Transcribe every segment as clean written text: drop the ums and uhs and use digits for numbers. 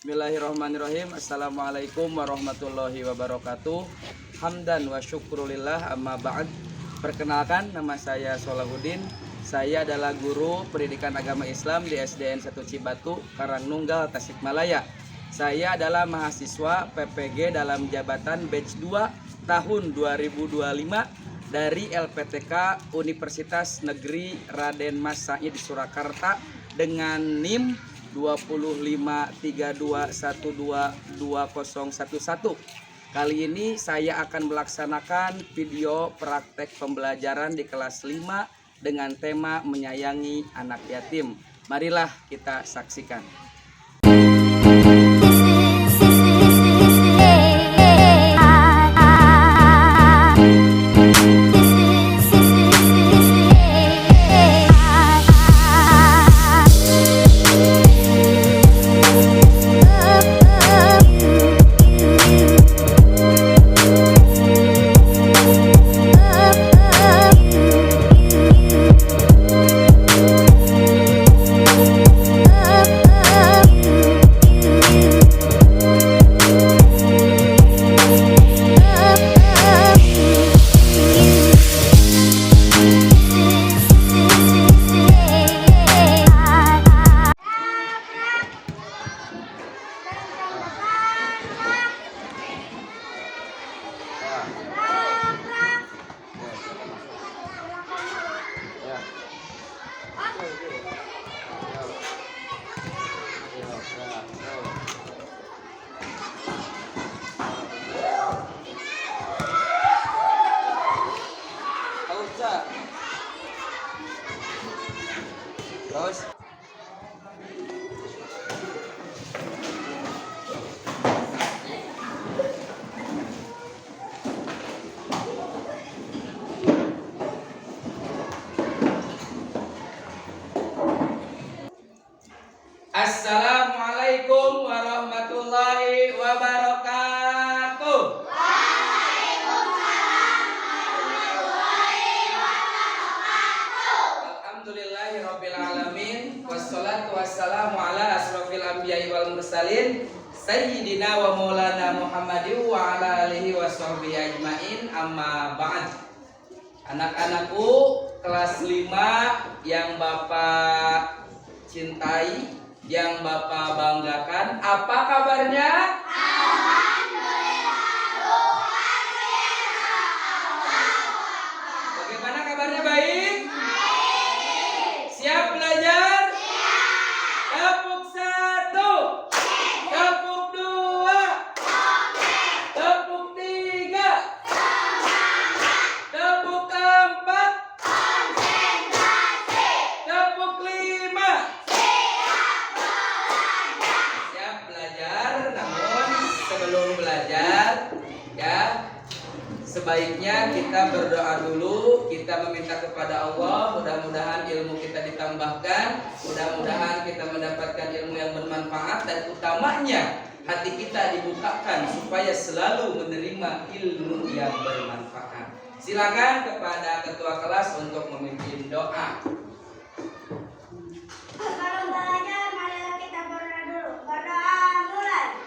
Bismillahirrahmanirrahim. Assalamualaikum warahmatullahi wabarakatuh. Hamdan wa syukrulillah amma ba'd. Perkenalkan, nama saya Solahuddin. Saya adalah guru pendidikan agama Islam di SDN 1 Cibatu, Karangnunggal, Tasikmalaya. Saya adalah mahasiswa PPG dalam jabatan batch 2 tahun 2025 dari LPTK Universitas Negeri Raden Mas Said Surakarta dengan NIM 2532122011. Kali ini saya akan melaksanakan video praktek pembelajaran di kelas 5 dengan tema menyayangi anak yatim. Marilah kita saksikan. Terus Assalamualaikum warahmatullahi wabarakatuh. Alhamdulillahirabbil alamin wassalatu wassalamu ala asrofil anbiya'i wal mursalin sayyidina wa maulana Muhammadin wa ala alihi washabbihi ajmain, amma ba'd. Anak-anakku kelas 5 yang Bapak cintai, yang Bapak banggakan, apa kabarnya? Bagaimana kabarnya? Baik? Siap belajar? Tepuk 1, tepuk 2, tepuk 3, tepuk 4, tepuk 5. Siap belajar, namun sebelum belajar ya, sebaiknya kita berdoa dulu. Kita meminta kepada Allah, mudah-mudahan ilmu kita ditambahkan, mudah-mudahan kita mendapatkan ilmu yang bermanfaat, dan utamanya hati kita dibukakan supaya selalu menerima ilmu yang bermanfaat. Silakan kepada ketua kelas untuk memimpin doa. Sebelum belajar, marilah kita berdoa dulu. Berdoa mulai.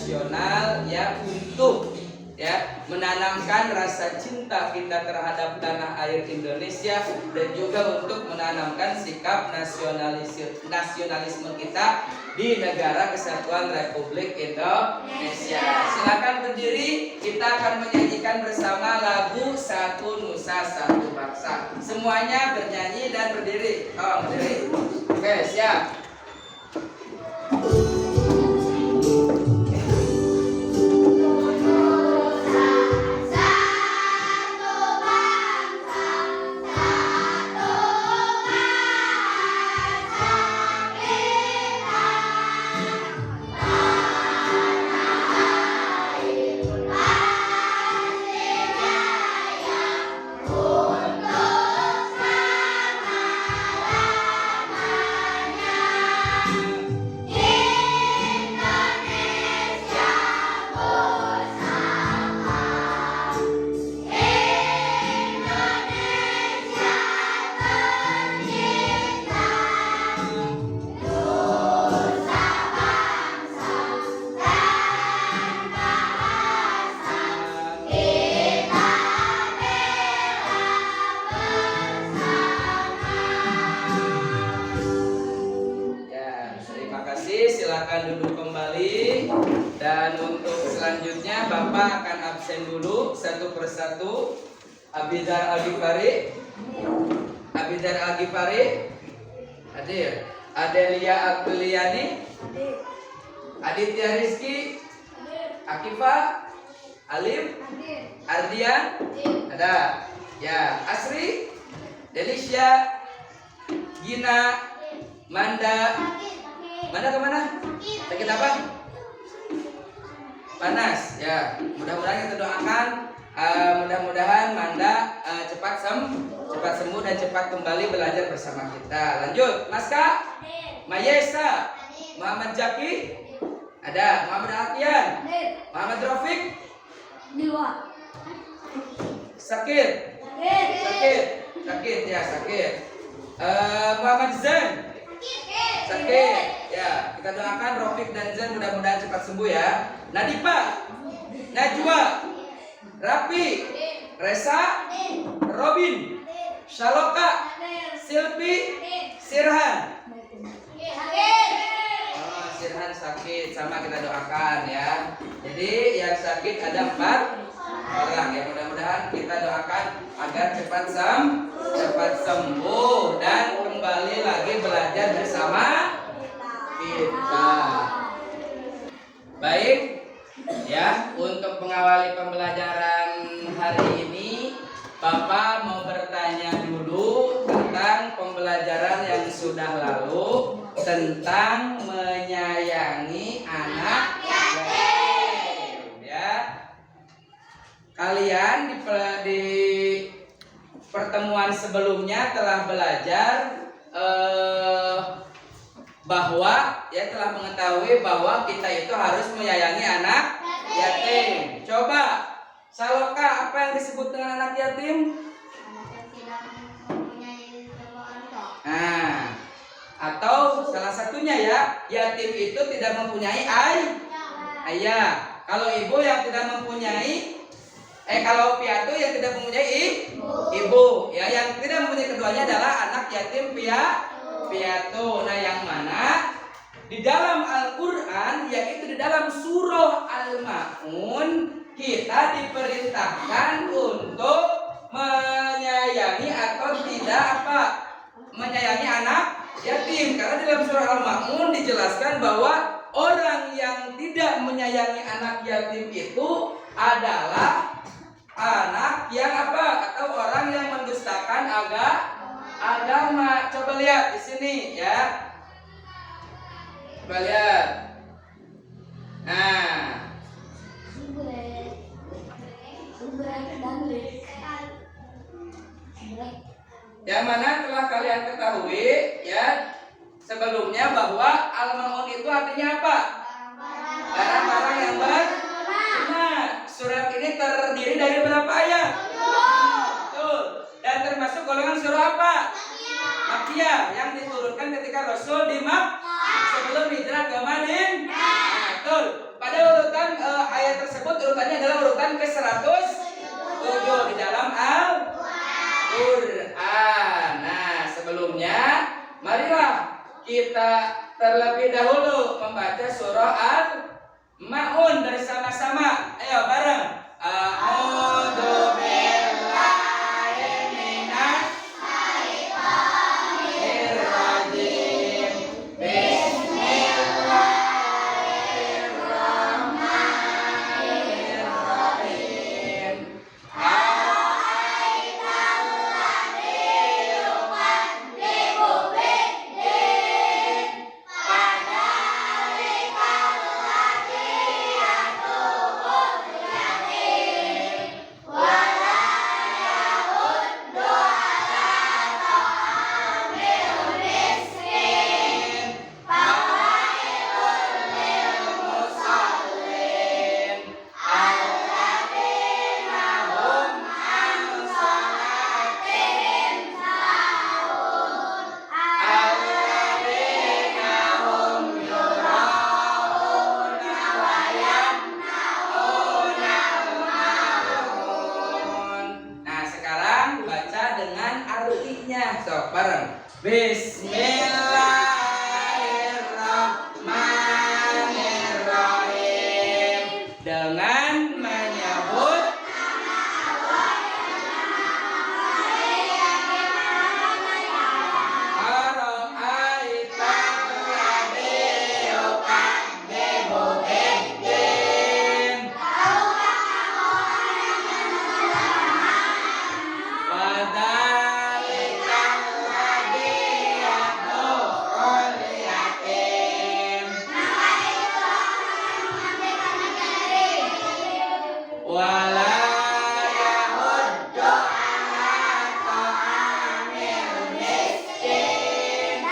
nasional ya untuk ya menanamkan rasa cinta kita terhadap tanah air Indonesia dan juga untuk menanamkan sikap nasionalisme kita di negara kesatuan Republik Indonesia. Silakan berdiri, kita akan menyanyikan bersama lagu Satu Nusa Satu Bangsa. Semuanya bernyanyi dan berdiri. Oh, berdiri. Oke, siap. Silakan duduk kembali. Dan untuk selanjutnya Bapak akan absen dulu satu persatu. Abidar Al-Ghifari hadir. Adelia Akuliani, Aditya Rizky, Akifa, Alim, Ardian, ada. Ya, Asri, Delisha, Gina, Manda. Manda kemana? Sakit apa? Panas. Ya, mudah-mudahan kita doakan. Mudah-mudahan Manda cepat sembuh dan cepat kembali belajar bersama kita. Lanjut, Maska, Mayesa, Muhammad Jaki, ada Muhammad Alkian, Muhammad Rafiq, sakit ya sakit. Muhammad Zain, sakit ya, kita doakan Rafiq dan Zain mudah-mudahan cepat sembuh ya. Nadipa, Najwa, Rapi, Resa, Robin, Shaloka, Silpi, Sirhan. Sirhan sakit, sama kita doakan ya. Jadi yang sakit ada 4 orang ya. Mudah-mudahan kita doakan agar cepat sembuh dan kembali lagi belajar bersama kita. Baik ya, untuk mengawali pembelajaran hari ini Bapak mau bertanya dulu tentang pembelajaran yang sudah lalu tentang menyayangi anak yatim ya. Kalian di pertemuan sebelumnya telah belajar bahwa ya telah mengetahui bahwa kita itu harus menyayangi anak yatim. Coba Saloka, apa yang disebut dengan anak yatim? Nah, atau salah satunya ya, yatim itu tidak mempunyai ayah. Kalau ibu yang tidak mempunyai, kalau piatu yang tidak mempunyai ibu, ya yang tidak mempunyai keduanya adalah anak yatim piatu. Nah, yang mana di dalam Al-Quran, yaitu di dalam surah Al-Ma'un, kita diperintahkan untuk menyayangi atau tidak menyayangi anak yatim. Karena dalam surah Al-Ma'un dijelaskan bahwa orang yang tidak menyayangi anak yatim itu adalah anak yang atau orang yang mendustakan agama. Coba lihat di sini ya. Coba lihat. Nah, yang mana telah kalian ketahui ya sebelumnya bahwa Al-Ma'un itu artinya apa? Barang-barang yang berguna. Surat ini terdiri dari berapa ayat? Betul. Dan termasuk golongan surah apa? Makkiyah, yang diturunkan ketika Rasul di Makkah sebelum hijrah ke Madinah. Betul. Pada urutan tersebut urutannya adalah urutan ke-107 di dalam Al-Quran. Nah, sebelumnya marilah kita terlebih dahulu membaca surah Al-Ma'un dari sama-sama. Ayo bareng. A'udzu billahi minas syaitonir rajim. Bismillahirrahmanirrahim. Nah, sekarang baca dengan artinya. Sok bareng. Bismillahirrahmanirrahim. Dengan menyebut Ara'aital ladzi yukadzibu biddin. Fadzalikal ladzi yad'ul yatim. Wala yahuddu ala ta'amil miskin.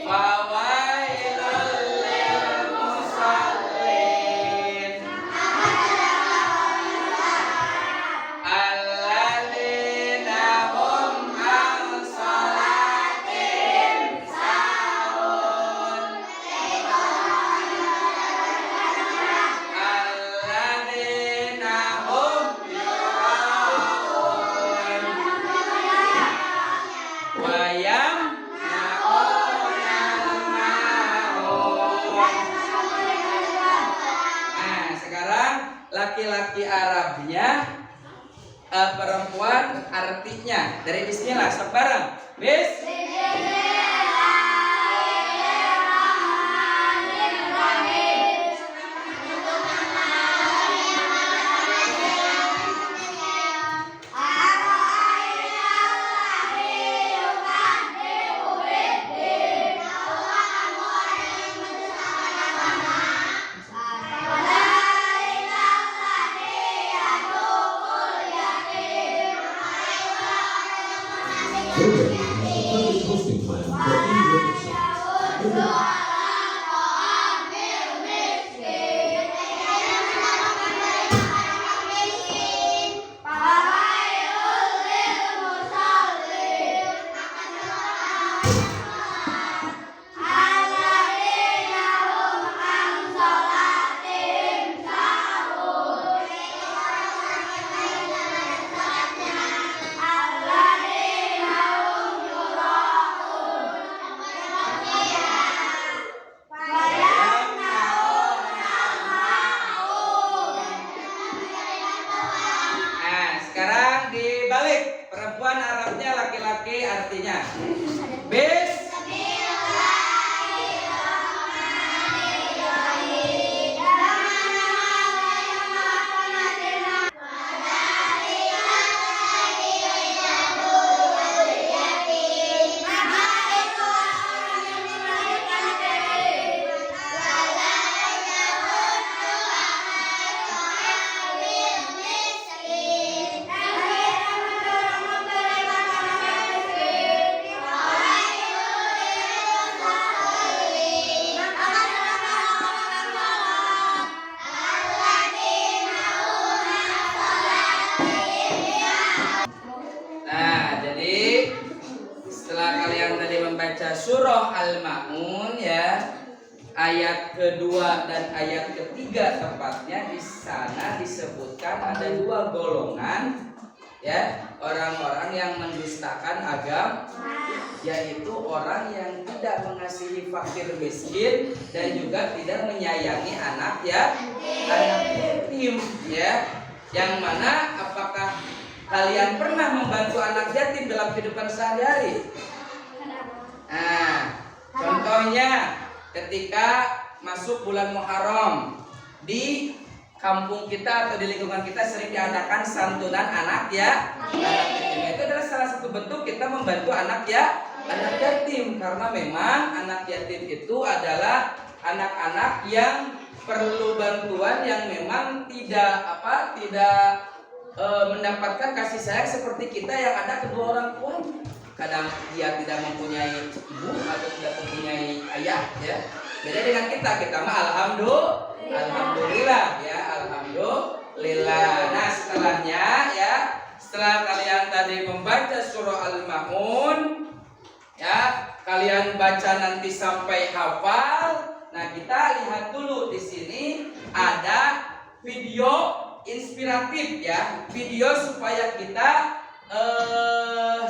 Fawailul lil musallin. Alladzina hum an shalatihim sahun. Alladzina hum yura'un wa yamna'unal ma'un. Nah, sekarang laki-laki Arabnya, perempuan artinya. Dari bismillah, sok bareng. Program has a public hosting plan for any website. Nah, sekarang dibalik. Perempuan Arabnya, laki-laki artinya. Nah, jadi setelah kalian tadi membaca surah Al-Ma'un ya, ayat kedua dan ayat ketiga tepatnya di sana disebutkan ada dua golongan ya, orang-orang yang mendustakan agama, yaitu orang yang tidak mengasihi fakir miskin dan juga tidak menyayangi anak yatim ya. Yang mana apakah kalian pernah membantu anak yatim dalam kehidupan sehari-hari? Nah, contohnya ketika masuk bulan Muharram di kampung kita atau di lingkungan kita sering diadakan santunan anak yatim. Itu adalah salah satu bentuk kita membantu anak yatim, karena memang anak yatim itu adalah anak-anak yang perlu bantuan, yang memang tidak mendapatkan kasih sayang seperti kita yang ada kedua orang tuanya. Kadang dia tidak mempunyai ibu atau tidak mempunyai ayah ya. Beda dengan kita mah alhamdulillah ya, alhamdulillah. Nah, setelahnya ya, setelah kalian tadi membaca surah Al-Maun ya, kalian baca nanti sampai hafal. Nah, kita lihat dulu di sini ada video inspiratif ya, video supaya kita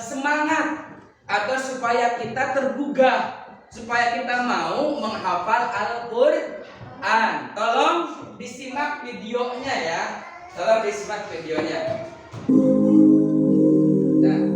semangat atau supaya kita tergugah, supaya kita mau menghafal Al-Quran. Tolong disimak videonya ya, tolong disimak videonya. Nah.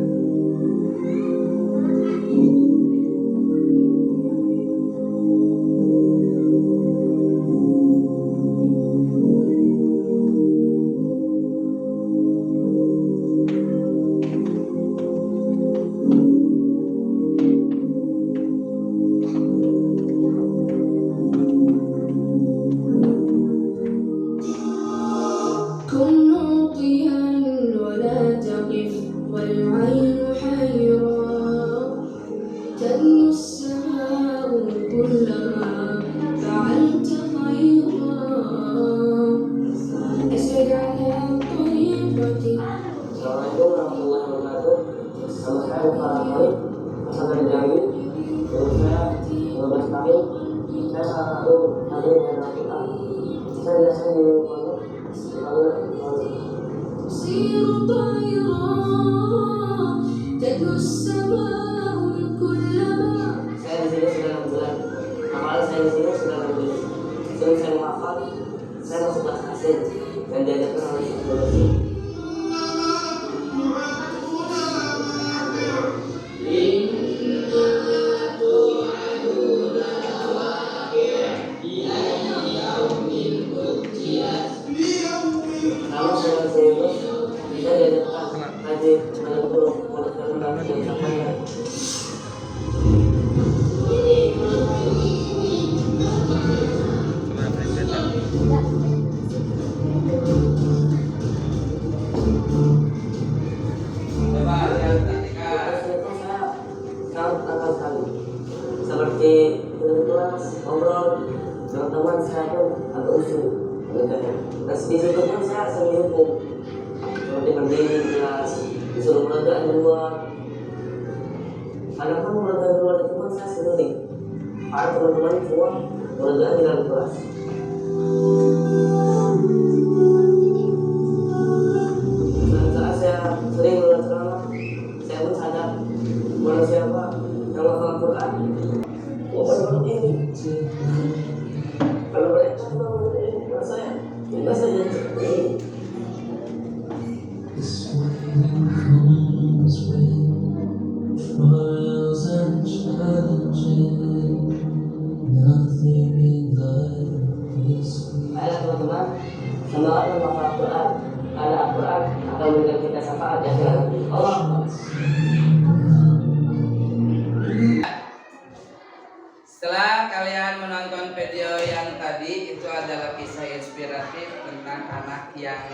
Setelah kalian menonton video yang tadi, itu adalah kisah inspiratif tentang anak yang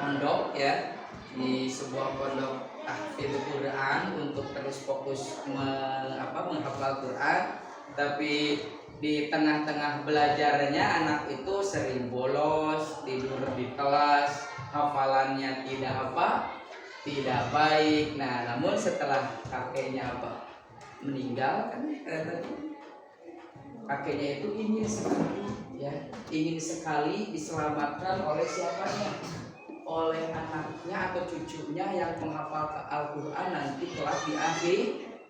mondok ya, di sebuah pondok tahfidz Quran untuk terus fokus menghafal Quran. Tapi di tengah-tengah belajarnya anak itu sering bolos, tidur di kelas, hafalannya tidak baik. Nah, namun setelah kakeknya meninggal kan kakeknya itu ingin sekali, ya, ingin sekali diselamatkan oleh siapanya? Oleh anaknya atau cucunya yang menghafal Al-Quran nanti kelak di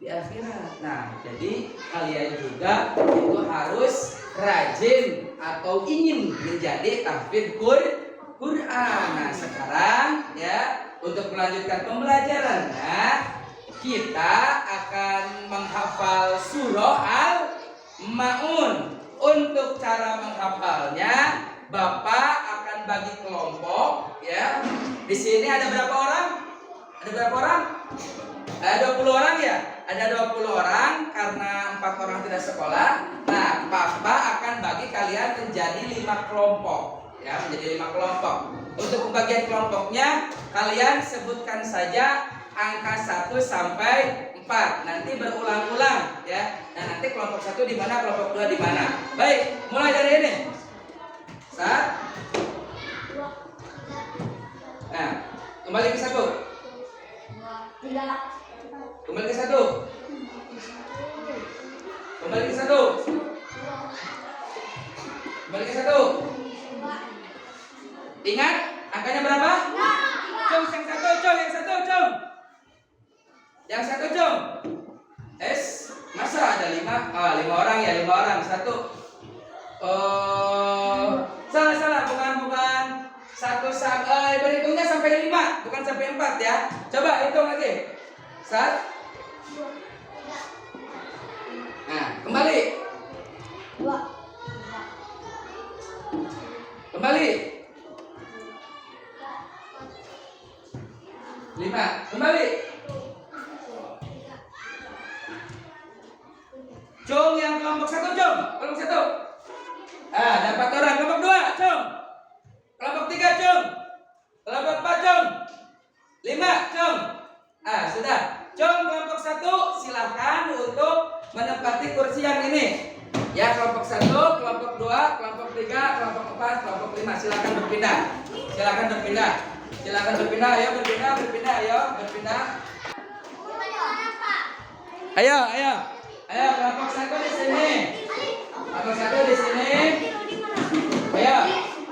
akhirat. Nah, jadi kalian juga itu harus rajin atau ingin menjadi tahfidz Quran. Nah, sekarang ya, untuk melanjutkan pembelajarannya, kita akan menghafal surah Al-Maun. Untuk cara menghafalnya, Bapak akan bagi kelompok, ya. Di sini ada berapa orang? Ada berapa orang? Ada 20 orang ya? Ada 20 orang karena 4 orang tidak sekolah. Nah, Papa akan bagi kalian menjadi 5 kelompok, ya, menjadi 5 kelompok. Untuk pembagian kelompoknya, kalian sebutkan saja angka 1 sampai 4. Nanti berulang-ulang, ya. Nah, nanti kelompok 1 di mana, kelompok 2 di mana. Baik, mulai dari ini. Nah, kembali ke 1. Kembali ke 1. Kembali ke 1. Kembali ke 1. Ingat angkanya berapa? Cung, yang satu, cung, yang satu, cung. Yang satu, cung. Masa ada 5? Ah, 5 orang ya, 5 orang. 1. Salah, bukan 1 sampai berhitungnya sampai 5, bukan sampai 4 ya. Coba hitung lagi. 1. Nah, kembali. Kembali. 5. Kembali. Cung yang kelompok 1, cung. Kelompok 1. Ada 4 orang. Kelompok 2, cung. Kelompok 3, cung. Kelompok 4, cung. 5, cung. Sudah. Cung kelompok 1 silahkan untuk menempati kursi yang ini. Ya, kelompok 1, kelompok 2, kelompok 3, kelompok 4, kelompok 5 silahkan berpindah. Silahkan berpindah. Silahkan berpindah. Ayo berpindah, ayo berpindah. Ayo kelompok 1 di sini. Kelompok 1 di sini. Ayo.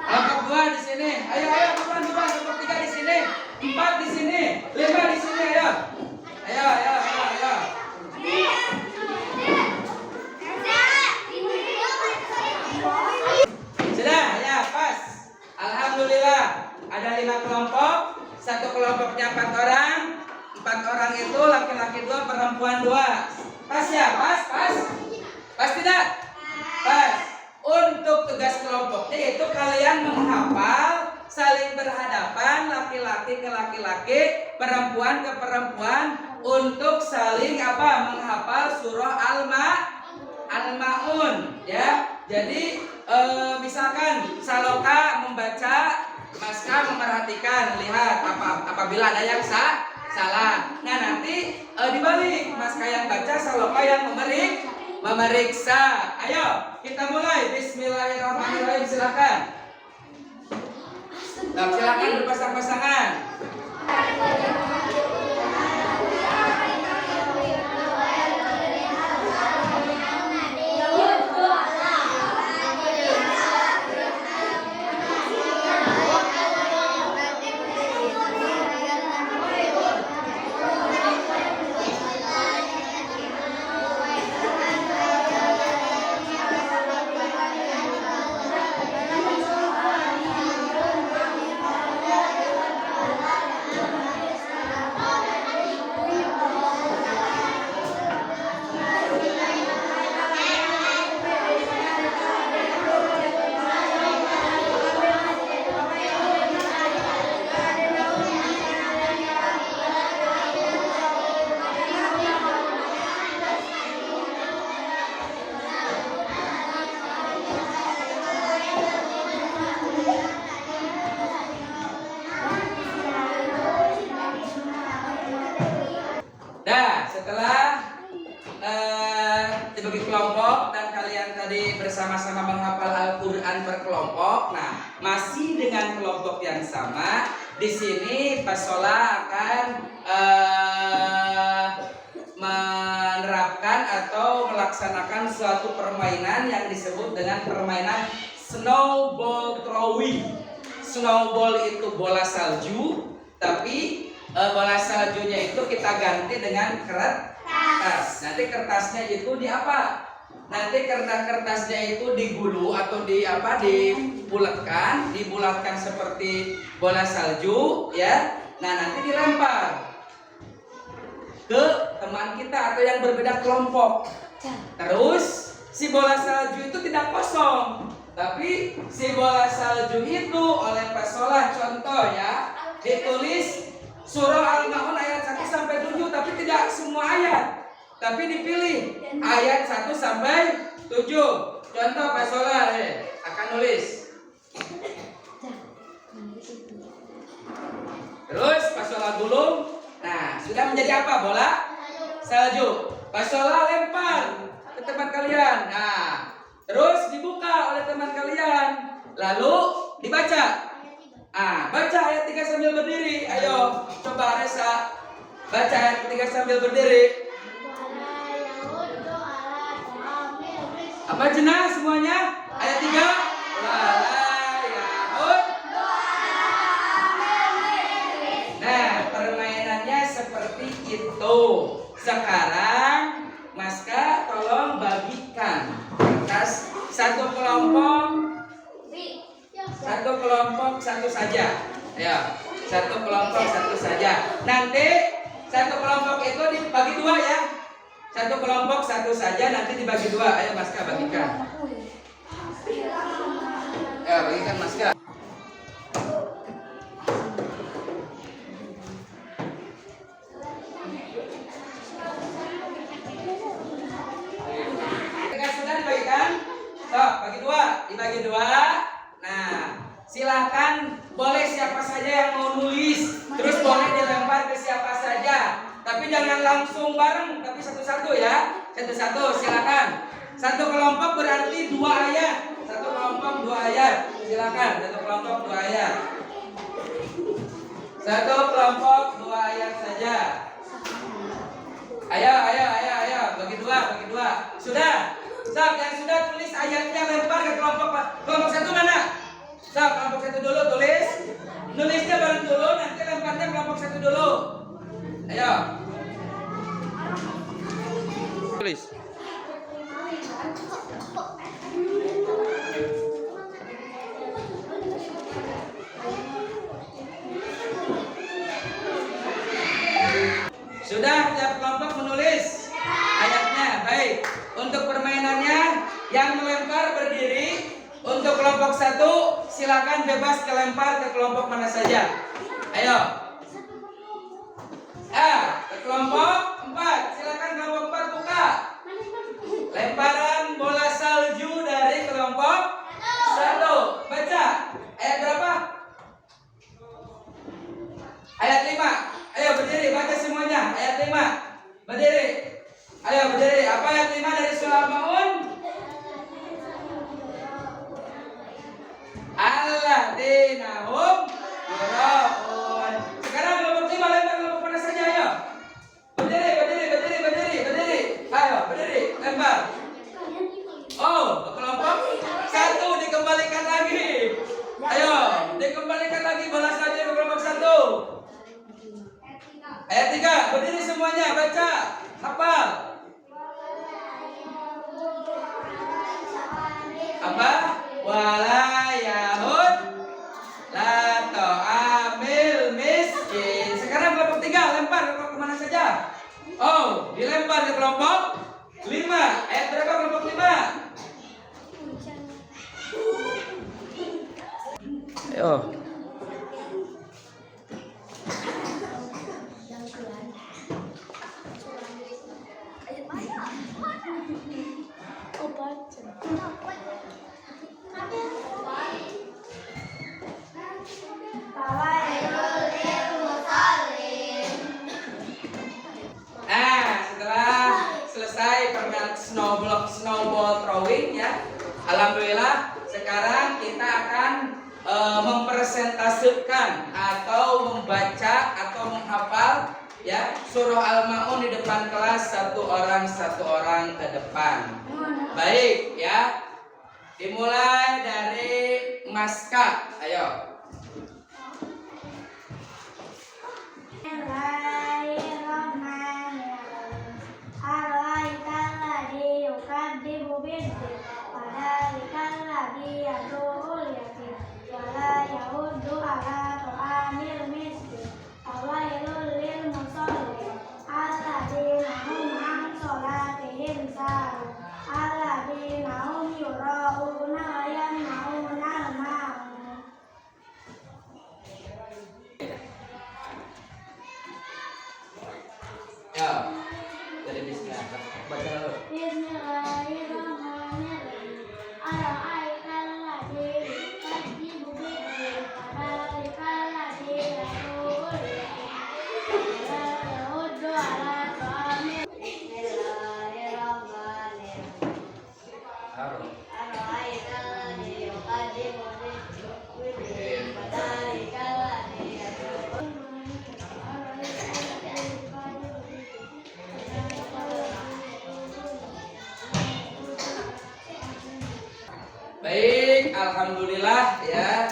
Kelompok 2 di sini. Ayo bukan. Kelompok 3 di sini. 4 di sini. 5 di sini. Ayo. Sudah, ya, pas. Alhamdulillah. Ada 5 kelompok. Satu kelompoknya 4 orang. 4 orang itu laki-laki 2, perempuan 2. Pas ya? Pas tidak? Pas. Untuk tugas kelompoknya itu kalian menghafal saling berhadapan, laki-laki ke laki-laki, perempuan ke perempuan, untuk saling menghafal surah Al-Maun, ya. Jadi misalkan Saloka membaca, Maska memerhatikan, lihat apabila ada yang salah. Nah, nanti dibalik, Maska yang baca, Saloka yang memeriksa. Ayo kita mulai. Bismillahirrahmanirrahim. Silakan. Silakan berpasang-pasangan. Dibagi kelompok dan kalian tadi bersama-sama menghafal Al-Quran per kelompok. Nah, masih dengan kelompok yang sama. Di sini Pasola akan menerapkan atau melakukan melaksanakan suatu permainan yang disebut dengan permainan snowball throwing. Snowball itu bola salju, tapi bola saljunya itu kita ganti dengan kertas. Nanti kertasnya itu di apa? Nanti kertasnya itu digulu atau dibulatkan seperti bola salju, ya. Nah, nanti dilempar ke teman kita atau yang berbeda kelompok. Terus si bola salju itu tidak kosong, tapi si bola salju itu oleh Pak Solah, contoh ya, ditulis surah Al-Ma'un ayat 1 sampai 7, tapi tidak semua ayat, tapi dipilih ayat 1 sampai 7. Contoh Pak Solah akan nulis. Terus Pak Solah gulung. Nah, sudah menjadi apa bola salju? Pak Solah lempar ke teman kalian. Nah, terus dibuka oleh teman kalian, lalu dibaca. Baca ayat 3 sambil berdiri. Ayo, coba Resa baca ayat 3 sambil berdiri. Apa jenah semuanya? Ayat 3. Nah, permainannya seperti itu. Sekarang Maska tolong bagikan kertas satu kelompok satu saja. Ayo, satu kelompok satu saja. Nanti satu kelompok itu dibagi dua ya. Satu kelompok satu saja, nanti dibagi dua. Ayo Maska bagikan. Ya, bagikan Maska. Sudah dibagikan? Dibagi dua. Nah, silakan, boleh siapa saja yang mau nulis, terus boleh dilempar ke siapa saja. Tapi jangan langsung bareng, tapi satu-satu ya. Satu-satu, silakan. Satu kelompok berarti 2 ayat. Satu kelompok 2 ayat. Silakan, satu kelompok 2 ayat. Satu kelompok 2 ayat saja. Ayo. Bagi dua. Sudah. Sok, yang sudah tulis ayatnya lempar ke kelompok satu mana? Sok, kelompok satu dulu tulis. Nulisnya bareng dulu, nanti lemparnya kelompok satu dulu. Ayo. Tulis. Sudah, tiap kelompok menulis ayatnya. Baik. Untuk permainannya, yang melempar berdiri. Untuk kelompok 1, silakan bebas kelempar ke kelompok mana saja. Ayo. Ke kelompok 4, silakan kelompok 4 buka. Lemparan bola salju dari kelompok 1. Baca. Ayat berapa? Ayat 5. Ayo berdiri, baca semuanya. Ayat 5. Berdiri. Ayo berdiri. Apa ayat 5 dari surah Al-Ma'un? Alladzina hum yura'un. Sekarang kelompok 5 lempar kelompok mana saja, ayo. Berdiri. Ayo, berdiri, lempar. Kelompok 1 dikembalikan lagi. Ayo, dikembalikan lagi bola salju ke kelompok 1. Ayat 3, berdiri semuanya, baca. Hafal. Apa? Wala yahud la ta'amil miskin. Sekarang kelompok 3 lempar ke kelompok mana saja? Dilempar ke kelompok 5. Ayat berapa kelompok 5? Ayo. Setelah selesai permainan snowball throwing ya, alhamdulillah sekarang kita akan mempresentasikan atau membaca atau menghafal ya surah Al-Maun di depan kelas, satu orang ke depan. Baik ya, dimulai dari Maska, ayo. Ya, dari bismillah. Baca dulu. Baik, alhamdulillah ya.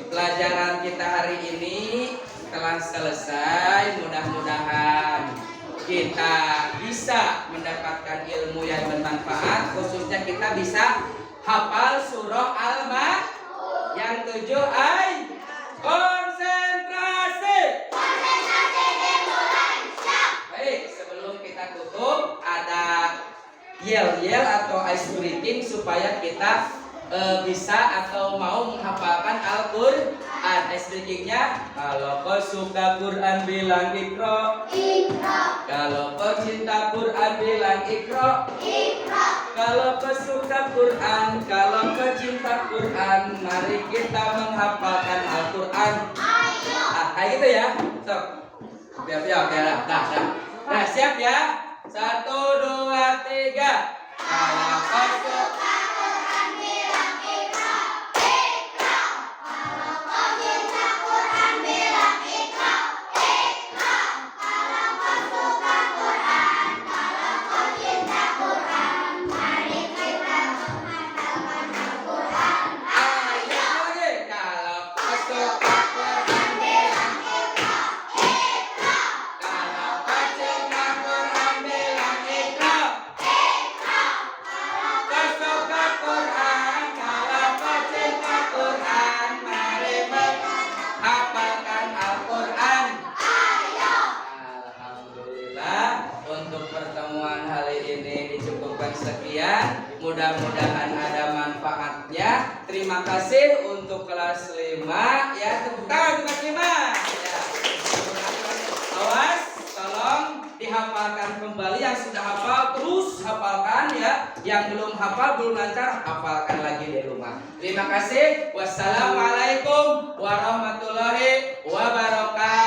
Pelajaran kita hari ini telah selesai. Mudah-mudahan kita bisa mendapatkan ilmu yang bermanfaat. Khususnya kita bisa hafal surah Al-Ma'idah yang 7 ayat. Konsentrasi. Baik, sebelum kita tutup ada yel-yel atau ice breaking supaya kita bisa atau mau menghafalkan Al-Quran. Ice breakingnya, kalau kau suka Quran bilang ikro. Kalau kau cinta Quran bilang ikro. Kalau kau suka Quran, kalau kau cinta Quran, mari kita menghafalkan Al-Quran. Kayak gitu ya. Stop. Siap, Nah, siap ya. 1, 2, 3. Kalau kau suka Quran bilang ikra. Kalau kau cinta Quran bilang ikra. Kalau kau suka Quran, kalau kau cinta Quran, mari kita menghafalkan Al-Quran. Ayo lagi. Kalau kau suka Quran bilang ikra. Kalau kau cinta Quran bilang ikra. Kau suka Quran, kalau kau cinta Quran, mari menghafalkan Al-Quran. Alhamdulillah, untuk pertemuan hari ini dicukupkan sekian. Mudah-mudahan ada manfaatnya. Terima kasih untuk kelas 5 ya. Tepuk tangan kelas 5 ya. Awas, tolong dihafalkan kembali. Yang sudah hafal terus hafalkan ya. Yang belum hafal, belum lancar, hafalkan lagi di rumah. Terima kasih. Wassalamualaikum warahmatullahi wabarakatuh.